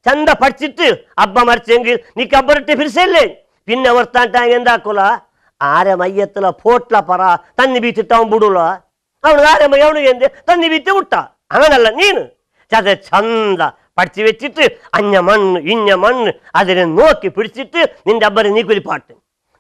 ಚಂದ ಪಡಿಸಿಟ್ಟು ಹಬ್ಬ ಮರ್ಚಂಗಿ ನೀ ಕಬ್ಬರಟ್ಟಿ ಫಿರ್ಸಲ್ಲೇ ಪಿನ್ನ ಹೊರ್ತಾಂಟಾಂಗ ಎಂದಾಕುಲ ಆರೆ ಮಯ್ಯತ್ತಲ ಪೋಟ್ಲ ಪರ ತನ್ನಿ ಬೀತಿಟ್ಟು ಅವನು ಬಿಡುಲ ಅವನು ಆರೆ ಮೈ ಅವನಿಗೆ ಎಂದೆ ತನ್ನಿ ಬೀತಿ ಬಿಟ್ಟ അങ്ങനല്ല നീന് ചത ചന്ത പഠിച്ചു വെച്ചിട്ട് അഞ്ഞ മണ്ണ് അതിനെ നോക്കി പിടിച്ചിട്ട് നിന്റെ അബ്ബരെ നീ കുലിപ്പാട്ട്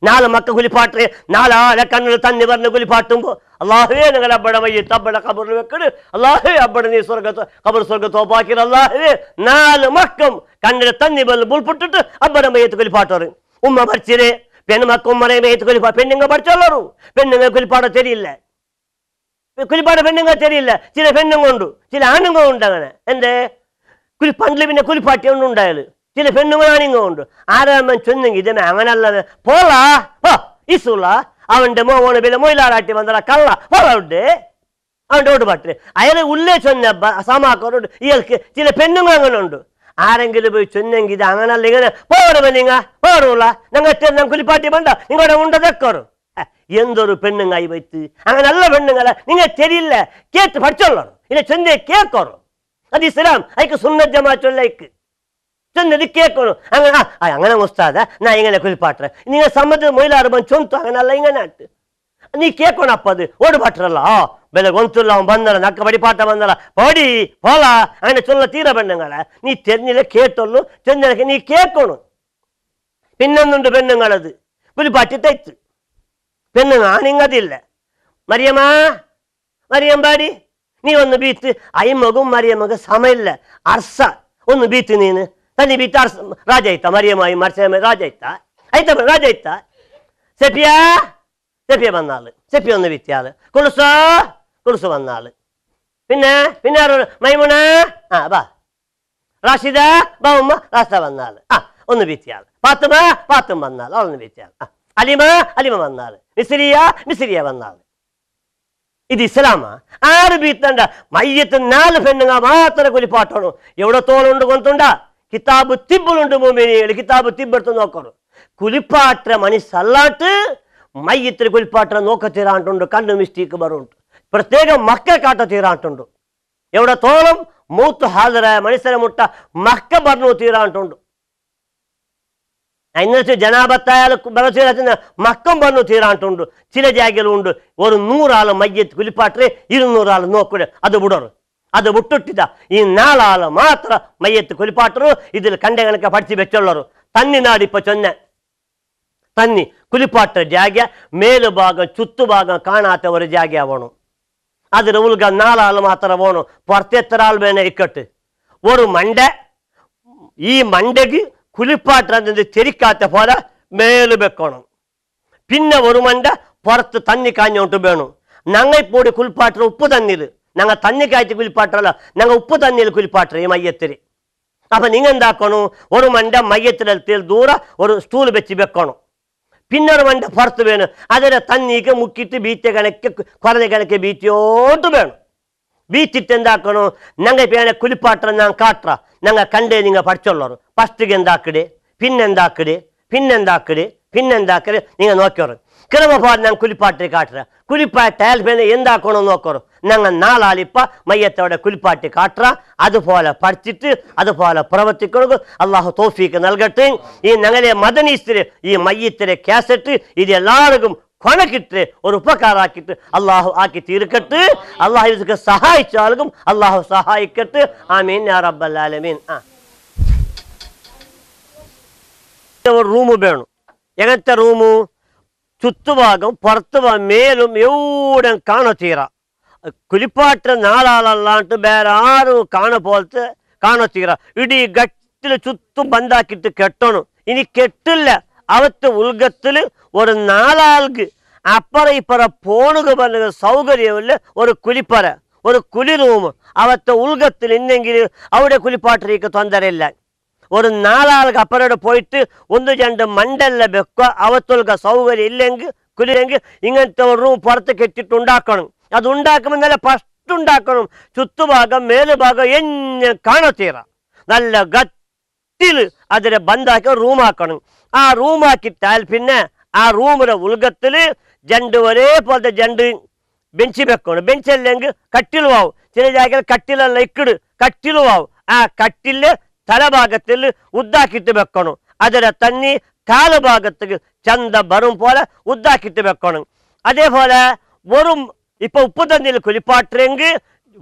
നാളെ മക്ക കുലിപ്പാട്ട് നാളെ ആളെ കണ്ണിൽ തന്നി പറഞ്ഞ് കുലിപ്പാട്ടുമ്പോ അള്ളാഹുവേ നിങ്ങൾ അബ്ബടെ മയ്യത്ത് അബ്ബടെ ഖബറിൽ വെക്കട് അള്ളാഹുവേ അബ്ബടെ നീ ഖബർ സ്വർഗത്തോപ്പാക്കി അള്ളാഹുവേ നാല് മക്കം കണ്ണിൽ തന്നി പറഞ്ഞ് ബുൾപ്പിട്ടിട്ട് അബ്ബടെ മയ്യത്ത് കുലിപ്പാട്ടോറ് ഉമ്മ പഠിച്ചിരേ പെണ്ണുമക്ക ഉമ്മറെ മയ്യത്ത് കുലിപ്പാ പെണ്ണുങ്ങ പഠിച്ചോളൂ പെണ്ണുങ്ങ കുലിപ്പാട തെരിയില്ല കുലിപ്പാട് പെണ്ണുങ്ങ തെരിയില്ല ചില പെണ്ണുങ്ങളുണ്ട് ചില ആണുങ്ങളുണ്ട് അങ്ങനെ എന്തേ പണ്ടില് പിന്നെ കുലിപ്പാട്ടി ഒന്നും ഉണ്ടായാലും ചില പെണ്ണുങ്ങൾ ആണുങ്ങളുണ്ട് ആരാമൻ ചൊന്നെങ്കിൽ ഇതേ അങ്ങനല്ല പോളാ ഇസുള്ള അവന്റെ മോനെ പിന്നെ മൊയിലാടാട്ടി വന്നട കള്ള പോളുണ്ട് അവന്റെ ഓട് പാട്ടില് അയാളെ ഉള്ളേ ചൊന്ന സമാക്കോട് ഇയാൾക്ക് ചില പെണ്ണുങ്ങൾ അങ്ങനെ ഉണ്ട് ആരെങ്കിലും പോയി ചൊന്നെങ്കിൽ ഇത് അങ്ങനല്ല ഇങ്ങനെ പോടുമ്പോ നിങ്ങ പോടൂല ഞങ്ങൾ കുലിപ്പാട്ടി വേണ്ട നിങ്ങളുടെ ഉണ്ടതെക്കോറും എന്തൊരു പെണ്ണുങ്ങായി വയ്ത്ത് അങ്ങനല്ല പെണ്ണുങ്ങളെ നിങ്ങൾ തെരിയില്ല കേട്ട് പഠിച്ചോളൂ ഇല്ല ചൊന്തേ കേക്കോറും അത് ഇസ്ലാം അയക്ക് സുന്നത്ത് ജമാഅത്തുള്ളേക്ക് ചൊന്നത് കേൾക്കണം അങ്ങനെ അങ്ങനെ മുസ്താദ നാ ഇങ്ങനെ കുലിപ്പാട്ടെ നിങ്ങൾ സമ്മതി മൊയിലാറുമ്പോ ചൊന്തു അങ്ങനല്ല ഇങ്ങനെ നീ കേൾക്കണം അപ്പൊ അത് ഓട് പാട്ടറല്ല ಬೆಲೆ ಗೊಂತುಲ್ಲ ಅವನು ಬಂದಳ ನಕ್ಕ ಬಡಿಪಾಠ ಬಂದಳ ಪಡಿ ಪೋಲ അങ്ങനെ ചൊല്ല തീര പെണ്ണുങ്ങളെ നീ തെരഞ്ഞില്ല കേട്ടൊള്ളു ചെന്നലക്ക് നീ കേൾക്കണം പിന്നൊന്നുണ്ട് പെണ്ണുങ്ങളത് പുലിപ്പാട്ടി തെറ്റ് പെണ്ണുങ്ങ ആണിങ്ങതില്ല മറിയം പാടി നീ ഒന്ന് ബീത്ത് അയ്മകും മറിയമ്മക്ക് സമയില്ല അർസ ഒന്ന് ബീത്ത് നീന് തന്നി ബീത്ത് അർസ രാജായിത്ത മറിയമായി മർച്ചയമ്മ രാജായിത്ത രാജായിത്ത സെപ്പിയ വന്നാള് സെപ്പി ഒന്ന് ബീത്തിയാള് കുളുസു വന്നാള് പിന്നെ മൈമുന ബാ റാഷിദ ബാ ഉമ്മ റാഷിദ വന്നാള് ഒന്ന് ബീത്തിയാള് പാത്തും വന്നാള് അവളൊന്ന് ബീത്തിയാള് അലിമ വന്നാള് മിസിരിയ വന്നാള് ഇത് ഇസ്ലാമാ ആര് ബീത്തണ്ട മയ്യത്ത് 4 പെണ്ണുങ്ങ മാത്രം കുലിപ്പാട്ടണം എവിടത്തോളുണ്ട് കൊന്തുണ്ട കിതാബ് തിബ്ബുലുണ്ട് മോമിനികൾ കിതാബ് തിബ്ബെടുത്ത് നോക്കണം കുലിപ്പാട്ട മനുഷ്യല്ലാട്ട് മയ്യത്തിൽ കുലിപ്പാട്ട നോക്ക തീരാണ്ടുണ്ട് കണ്ണു മിസ്റ്റേക്ക് ബറുണ്ട് പ്രത്യേകം മക്ക കാട്ട തീരാണ്ടുണ്ട് എവിടത്തോളം മൂത്ത് ഹാജരായ മനുഷ്യരെ മുട്ട മക്ക പറഞ്ഞു തീരാണ്ടുണ്ട് ഇന്നത്തെ ജനാപത്തായാലും ബലച്ചീരത്തിന് മക്കം പറഞ്ഞു തീരാണ്ടുണ്ട് ചില ജാഗലുണ്ട് ഒരു 100 ആള് മയ്യത്ത് കുലിപ്പാട്ടേ 200 ആള് നോക്കൂടെ അത് വിടറ് അത് വിട്ടിട്ടില്ല ഈ 4 ആള് മാത്രം മയ്യത്ത് കുലിപ്പാട്ടರು ഇതിൽ കണ്ട കണക്കെ പഠിച്ച് വെച്ചുള്ളರು തന്നി നാടിപ്പോ ചൊന്ന തന്നി കുലിപ്പാട്ട ജാഗ മേലുഭാഗം ചുറ്റുഭാഗം കാണാത്ത ഒരു ജാഗ ആവണം അതിന് ഉൾഗ 4 ആള് മാത്രം വേണം പുറത്തെത്ര ആൾ വേണേ ഇക്കട്ട് ഒരു മണ്ട ഈ മണ്ടക്ക് കുലിപ്പാട്ട ചെരിക്കാത്ത പോലെ മേല് വെക്കണം പിന്നെ ഒരു മണ്ട പുറത്ത് തന്നി കാഞ്ഞോട്ട് വേണം ഞങ്ങൾ ഇപ്പോൾ കുലിപ്പാട്ട ഉപ്പ് തന്നില് ഞങ്ങൾ തന്നി കായ്ച്ച് കുലിപ്പാട്ടല്ല ഞങ്ങൾ ഉപ്പ് തന്നിൽ കുലിപ്പാട്ട ഈ മയ്യത്തില് അപ്പൊ നിങ്ങൾ എന്താക്കണം ഒരു മണ്ട മയ്യത്തിലെത്തിയ ദൂര ഒരു സ്റ്റൂൾ വെച്ച് വെക്കണം പിന്നെ ഒരു മണ്ട പുറത്ത് വേണം അതിനെ തന്നിക്ക് മുക്കിയിട്ട് ബീറ്റ കണക്ക് കുറഞ്ഞ കണക്ക് ബീറ്റോട്ട് വേണം ബീച്ചിട്ട് എന്താക്കണോ ഞങ്ങൾ പേനെ കുലിപ്പാട്ട ഞാൻ കാട്ട ഞങ്ങൾ കണ്ടേ നിങ്ങൾ പഠിച്ചുള്ളൂ ഫസ്റ്റിಗೆ എന്താക്കട് പിന്നെന്താക്കട് നിങ്ങൾ നോക്കിയോറ് ക്രമപാട് ഞാൻ കുലിപ്പാട്ടി കാട്ടുക കുലിപ്പാട്ടായാൽ പിന്നെ എന്താക്കണോ നോക്കോറ് ഞങ്ങൾ 4 ആളിപ്പ മയ്യത്തോടെ കുലിപ്പാട്ടി കാട്ടുക അതുപോലെ പഠിച്ചിട്ട് അതുപോലെ പ്രവർത്തിക്കണം അള്ളാഹു തൗഫീക്ക് നൽകട്ടെ ഈ ഞങ്ങളെ മദനീസ്തിരെ ഈ മയ്യത്തിലെ കാസറ്റ് ഇത് എല്ലാവർക്കും കൊണക്കിട്ട് ഒരു ഉപകാരാക്കിട്ട് അള്ളാഹു ആക്കി തീർക്കട്ടെ അള്ളാഹു ഇതൊക്കെ സഹായിച്ചാലും അള്ളാഹു സഹായിക്കട്ടെ ആമീൻ യാ റബ്ബൽ ആലമീൻ ഒരു റൂമ് വേണം എങ്ങനത്തെ റൂമ് ചുറ്റുഭാഗം പുറത്ത് മേലും എവിടെ കാണത്തീര കുലിപ്പാട്ട 4 ആളല്ലാണ്ട് വേറെ ആരും കാണത്തീര ഇടി ഗട്ടില് ചുറ്റും ബന്ധാക്കിട്ട് കെട്ടണം ഇനി കെട്ടില്ല അവത്തെ ഉൾഗത്തില് ഒരു 4 ആൾക്ക് അപ്പറ ഇപ്പറ പോണുക പറഞ്ഞ സൗകര്യമില്ല ഒരു കുലിപ്പറ ഒരു കുലി റൂം അവത്തെ ഉൾഗത്തിൽ ഇന്നെങ്കിൽ അവിടെ കുലിപ്പാട്ടിലേക്ക് തൊന്തരയില്ല ഒരു 4 ആൾക്ക് അപ്പറോടെ പോയിട്ട് 1-2 മണ്ടല്ല വെക്കുക അവത്തുൽക സൗകര്യം ഇല്ലെങ്കിൽ കുലിയെങ്കിൽ ഇങ്ങനത്തെ ഒരു റൂം പുറത്ത് കെട്ടിട്ടുണ്ടാക്കണം അത് ഉണ്ടാക്കുമ്പോൾ നല്ല ഫസ്റ്റ് ഉണ്ടാക്കണം ചുറ്റുഭാഗം മേലുഭാഗം എന്നെ കാണത്തീര നല്ല ഗത്തില് അതിനെ ബന്ധാക്കി റൂമാക്കണം ആ റൂമാക്കിട്ടാൽ പിന്നെ ആ റൂമിലെ ഉൾഗത്തില് 2 ഒരേപോലത്തെ 2 ബെഞ്ച് വെക്കണം ബെഞ്ചല്ലെങ്കിൽ കട്ടിലുമാവും ചില ജാഗയിൽ കട്ടിലല്ല ഇക്കിട് കട്ടിലുമാവും ആ കട്ടില് തലഭാഗത്തിൽ ഉദ്ദാക്കിയിട്ട് വെക്കണം. അതിലെ തന്നി കാലുഭാഗത്തേക്ക് ചന്ത ബറും പോലെ ഉദ്ദാക്കിയിട്ട് വെക്കണം. അതേപോലെ വെറും ഇപ്പൊ ഉപ്പ് തന്നിൽ കുലിപ്പാട്ടെങ്കിൽ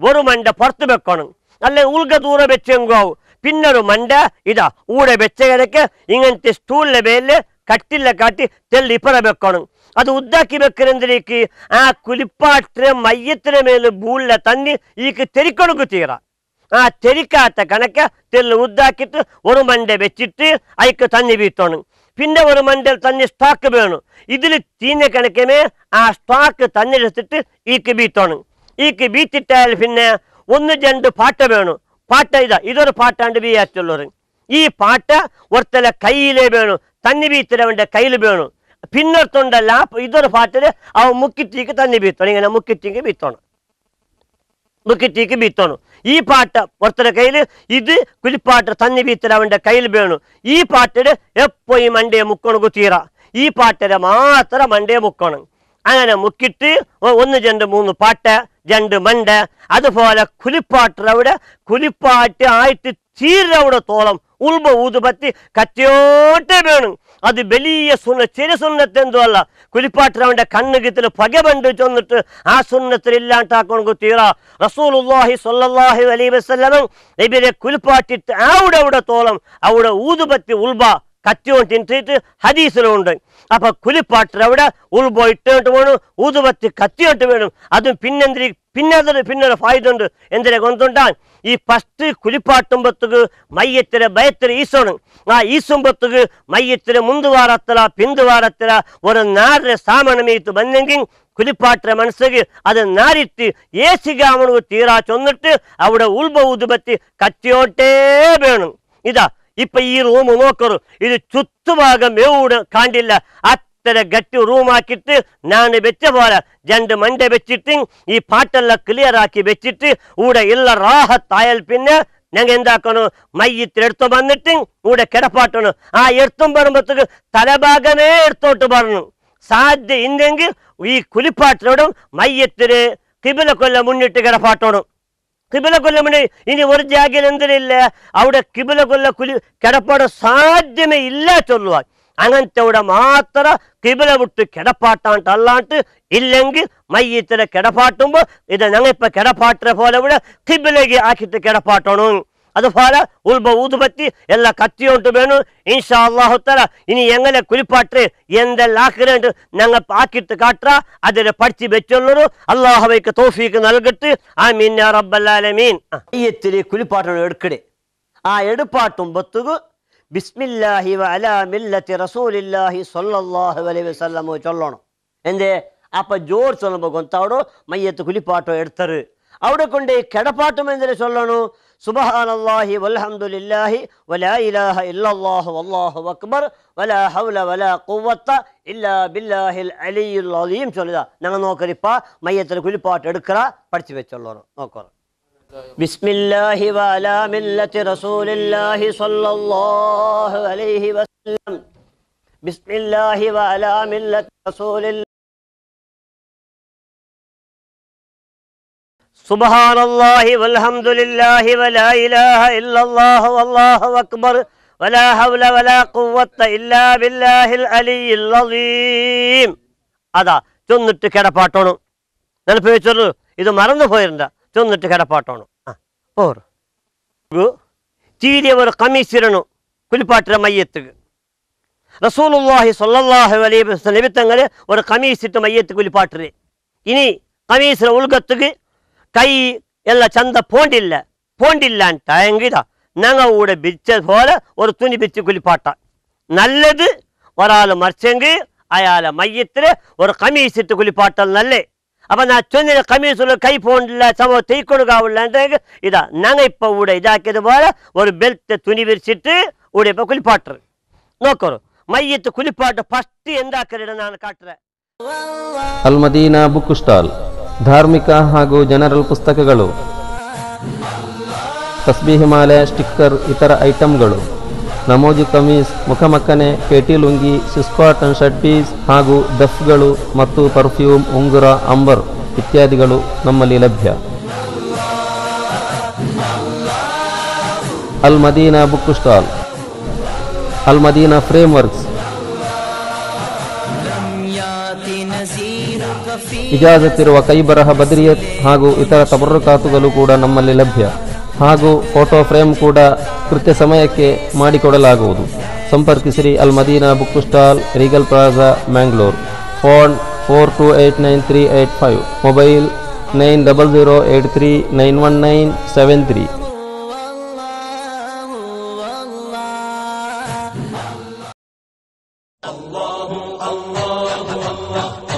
ഒരു മണ്ട പുറത്ത് വെക്കണം, അല്ലെ ഉൾഗ ദൂരെ വെച്ചെങ്കോ ആവും. പിന്നൊരു മണ്ട ഇതാ ഊടെ വെച്ച കിടക്ക് ഇങ്ങനത്തെ സ്റ്റൂളിലെ മേല് കട്ടിലെ കാട്ടി തെല്ലി ഇപ്പറ വെക്കണം. അത് ഉദ്ദാക്കി വെക്കുന്നതിലേക്ക് ആ കുലിപ്പാട്ടിന് മയ്യത്തിന് മേല് ബൂളിലെ തന്നി ഈക്ക് തെരിക്കണക്ക് തീറ. ആ തെരിക്കാത്ത കണക്ക് തെല്ല് ഉദ്ദാക്കിയിട്ട് ഒരു മണ്ട വെച്ചിട്ട് അയക്ക് തന്നി വീത്തണം. പിന്നെ ഒരു മണ്ടൽ തന്നെ സ്റ്റോക്ക് വേണം. ഇതിൽ തീഞ്ഞ കണക്കമേ ആ സ്റ്റോക്ക് തന്നെടുത്തിട്ട് ഈക്ക് ബീത്തണം. ഈക്ക് ബീത്തിട്ടാൽ പിന്നെ 1-2 പാട്ട വേണം. പാട്ട ഇതൊരു പാട്ടാണ്ട് ബീയാറ്റുള്ളവർ. ഈ പാട്ട ഒരുത്തല കയ്യിലേ വേണം, തന്നി ബീത്തിരവൻ്റെ കയ്യിൽ വേണം. പിന്നൊരുത്തുണ്ടല്ല ഇതൊരു പാട്ടില് അവ മുക്കിറ്റീക്ക് തന്നി ബീത്തണം. ഇങ്ങനെ മുക്കിറ്റീക്ക് ബീത്തണം. ഈ പാട്ട ഒരുത്തര കയ്യിൽ ഇത് കുലിപ്പാട്ട് തന്നി ബീത്തര അവൻ്റെ കയ്യിൽ വേണം. ഈ പാട്ടില് എപ്പോഴും മണ്ടയെ മുക്കണം തീറ. ഈ പാട്ടിലെ മാത്രം മണ്ടയെ മുക്കണം. അങ്ങനെ മുക്കിട്ട് 1-2-3 പാട്ട 2 മണ്ട. അതുപോലെ കുലിപ്പാട്ടവിടെ കുലിപ്പാട്ട് ആയിട്ട് തീരവിടെ തോളം ഉൾബ ഊതുപത്തി കത്തിയോട്ടെ വേണം. അത് വലിയ ചെറിയ സുന്നത്തെന്തോ അല്ല. കുലിപ്പാട്ടവൻ്റെ കണ്ണുകിത്തിൽ പകബണ്ട് ചെന്നിട്ട് ആ സുന്നത്തിൽ ഇല്ലാണ്ടാക്കണം തീറ. റസൂലുള്ളാഹി സ്വല്ലല്ലാഹു അലൈഹി വസല്ലം ഇവരെ കുലിപ്പാട്ടിട്ട് അവിടെ തോളം അവിടെ ഊതുപത്തി ഉൾബ കത്തിയോണ്ടിട്ട് ഹദീസിലുണ്ട്. അപ്പൊ കുലിപ്പാട്ടവിടെ ഉൾബ ഇട്ടോട്ട് വേണം, ഊതുപത്തി കത്തിയോട്ട് വേണം. അതും പിന്നൊരു ഫായിദുണ്ട്. എന്തിനെ കൊണ്ടുണ്ടാൻ ഈ ഫസ്റ്റ് കുലിപ്പാട്ടുമ്പത്തുക്ക് മയ്യത്തിലെ ഭയത്തില് ഈസോണ്. ആ ഈസുമ്പത്തുക്ക് മയ്യത്തില് മുന്തുവാരത്തില പിന്തുവാരത്തില ഒരു നാടിനെ സാമണമീത്ത് വന്നെങ്കിൽ കുലിപ്പാട്ടിന്റെ മനസ്സിക്ക് അത് നാരിട്ട് ഏസികാമണു തീരാ ചൊന്നിട്ട് അവിടെ ഉൾബ ഊതുപത്തി കത്തിയോട്ടേ വേണം. ഇതാ ഇപ്പൊ ഈ റൂം നോക്കറു, ഇത് ചുറ്റുഭാഗം എവിടെ കാണ്ടില്ല. അത്ര ഗട്ടി റൂമാക്കിയിട്ട് ഞാൻ വെച്ച പോലെ 2 മണ്ട വെച്ചിട്ട് ഈ പാട്ടെല്ലാം ക്ലിയർ ആക്കി വെച്ചിട്ട് ഇവിടെ ഇല്ല റാഹത്തായാൽ പിന്നെ ഞങ്ങൾ എന്താക്കണം, മയ്യത്തിലെടുത്തു വന്നിട്ട് ഇവിടെ കിടപ്പാട്ടണം. ആ എടുത്തും പറയുമ്പോഴത്തേക്ക് തലഭാഗമേ എടുത്തോട്ട് പറഞ്ഞു. സാധ്യ ഇല്ലെങ്കിൽ ഈ കുലിപ്പാട്ടിനോടും മയ്യത്തിന് കിബില കൊല്ലം മുന്നിട്ട് കിടപ്പാട്ടണം. കിബില കൊല്ലം മുന്നേ ഇനി ഒരു ജാഗയിൽ എന്തിനില്ല, അവിടെ കിബില കൊല്ല കിടപ്പാട് സാധ്യമേ ഇല്ല ചൊല്ലുവാൻ. അങ്ങനത്തെ അവിടെ മാത്രം കിബില വിട്ട് കിടപ്പാട്ടാണ്ട് അല്ലാണ്ട് ഇല്ലെങ്കിൽ മയ്യത്തിലെ കിടപ്പാട്ടുമ്പോ ഇത് ഞങ്ങളിപ്പോ കിടപ്പാട്ടിനെ പോലെ ഇവിടെ കിബിലേക്ക് ആക്കിയിട്ട് കിടപ്പാട്ടണം. അതുപോലെ ഉൾബ ഊതുപറ്റി എല്ലാം കത്തിയോട്ട് വേണം. ഇൻഷാ അല്ലാഹു തആല ഇനി എങ്ങനെ കുലിപ്പാട്ട് എന്തെല്ലാം ആക്കുന്നുണ്ട് ഞങ്ങൾ ആക്കിയിട്ട് കാട്ട അതിനെ പഠിച്ച് വെച്ചുള്ളൂ. അല്ലാഹുവയ്ക്ക് തൗഫീഖ് നൽകട്ടെ. ആമീൻ യാ റബ്ബൽ ആലമീൻ. മയ്യത്തിലെ കുലിപ്പാട്ടാണ് എടുക്കടേ. ആ എടുപ്പാട്ടുമ്പത്തുക ബിസ്മില്ലാഹി വഅലാ മില്ലത്തി റസൂലില്ലാഹി സ്വല്ലല്ലാഹു അലൈഹി വസല്ലം ചൊല്ലണം. എന്തേ അപ്പൊ ജോർ ചൊല്ലുമ്പോ കൊന്തവിടെ മയ്യത്ത് കുലിപ്പാട്ടോ എടുത്തറ്. അവിടെ കൊണ്ട് കിടപ്പാട്ടും എന്തിനെ ചൊല്ലണു, സുബ്ഹാനല്ലാഹി വൽഹംദുലില്ലാഹി വലാ ഇലാഹ ഇല്ലല്ലാഹു വല്ലാഹു അക്ബർ വലാ ഹൗല വലാ ഖുവത ഇല്ലാ ബില്ലാഹിൽ അലിയ്യുൽ അലീം ചൊല്ലുക. ഞങ്ങൾ നോക്കരിപ്പ മയ്യത്തിൽ കുലിപ്പാട്ട് എടുക്കറ പഠിച്ചു വെച്ചോളണം. നോക്കറ ബിസ്മില്ലാഹി വഅലാ മില്ലത്തി റസൂലില്ലാഹി സ്വല്ലല്ലാഹു അലൈഹി വസല്ലം. ബിസ്മില്ലാഹി വഅലാ മില്ലത്തി റസൂലില്ലാഹി സുബ്ഹാനല്ലാഹി വൽഹംദുലില്ലാഹി വലാ ഇലാഹ ഇല്ലല്ലാഹു വല്ലാഹു അക്ബർ വലാ ഹൗല വലാ ഖുവത ഇല്ലാ ബില്ലാഹിൽ അലിയ്യിൽ അലീം. അതാ ചൊന്നിട്ട് കിടപ്പാട്ടോണം. നെനപ്പ് വെച്ചോളൂ, ഇത് മറന്നു പോയിരുന്ന ചൊന്നിട്ട് കിടപ്പാട്ടോണം. തീരെ ഒരു കമ്മീസിരണം കുലിപ്പാട്ടിലെ മയ്യത്തുക്ക്. റസൂലുള്ളാഹി സ്വല്ലല്ലാഹു അലൈഹി വസല്ലം നിമിത്തങ്ങള് ഒരു കമ്മീസിട്ട് മയ്യത്ത് കുലിപ്പാട്ടില്. ഇനി കമ്മീസിലെ ഉൾഗത്തുക്ക് കൈ ಎಲ್ಲ ಚಂದ ಪೋಂಡಿಲ್ಲ ಅಂತ ಹೆಂಗಿದ ഞങ്ങൾ കൂടെ ബിച്ച പോലെ ഒരു തുണി ബിച്ച് കുലിപ്പാട്ട നല്ലത്. ഒരാൾ മറിച്ചെങ്കിൽ അയാളെ മയ്യത്തിന് ഒരു കമീസ് ഇട്ട് കുലിപ്പാട്ടൽ നല്ലേ. അപ്പൊ ഞാൻ ചൊന്നിന കമീസുള്ള കൈ പോണ്ടില്ല സമ തെയ്ക്കൊടുക്കാവില്ല ഉണ്ടെങ്കിൽ ഇതാ ഞങ്ങൾ ഇപ്പൊ ഇവിടെ ഇതാക്കിയത് പോലെ ഒരു ബെൽറ്റ് തുണി വിരിച്ചിട്ട് ഇവിടെ ഇപ്പൊ കുലിപ്പാട്ടർ നോക്കറു. മയ്യത്ത് കുലിപ്പാട്ട് ഫസ്റ്റ് എന്താക്കറിയുടെ ನಾನು ಕಾಟ್ರೆ. ಅಲ್ ಮದೀನಾ ಬುಕ್ ಸ್ಟಾಲ್ ಧಾರ್ಮಿಕ ಹಾಗೂ ಜನರಲ್ ಪುಸ್ತಕಗಳು, ತಸ್ಬೀಹ್ ಮಾಲೆ, ಸ್ಟಿಕ್ಕರ್, ಇತರ ಐಟಂಗಳು, ನಮೋಜಿ ಕಮೀಸ್, ಮುಖಮಕ್ಕನೆ, ಪೇಟಿ ಲುಂಗಿ, ಸಿಸ್ಕಾಟನ್ ಶರ್ಟ್ ಪೀಸ್ ಹಾಗೂ ದಫ್ಗಳು ಮತ್ತು ಪರ್ಫ್ಯೂಮ್, ಉಂಗುರ, ಅಂಬರ್ ಇತ್ಯಾದಿಗಳು ನಮ್ಮಲ್ಲಿ ಲಭ್ಯ. ಅಲ್ ಮದೀನಾ ಬುಕ್ ಸ್ಟಾಲ್, ಅಲ್ ಮದೀನಾ ಫ್ರೇಮ್ ವರ್ಕ್ಸ್, ಇಜಾಜತ್ತಿರುವ ಕೈಬರಹ ಬದ್ರಿಯತ್ ಹಾಗೂ ಇತರ ತಬರುಕಾತುಗಳು ಕೂಡ ನಮ್ಮಲ್ಲಿ ಲಭ್ಯ. ಹಾಗೂ ಫೋಟೋ ಫ್ರೇಮ್ ಕೂಡ ಕೃತ್ಯ ಸಮಯಕ್ಕೆ ಮಾಡಿಕೊಡಲಾಗುವುದು. ಸಂಪರ್ಕಿಸಿರಿ ಅಲ್ Madina book stall, Regal plaza, Mangalore. Phone 42893885, mobile 9008391973. الله الله الله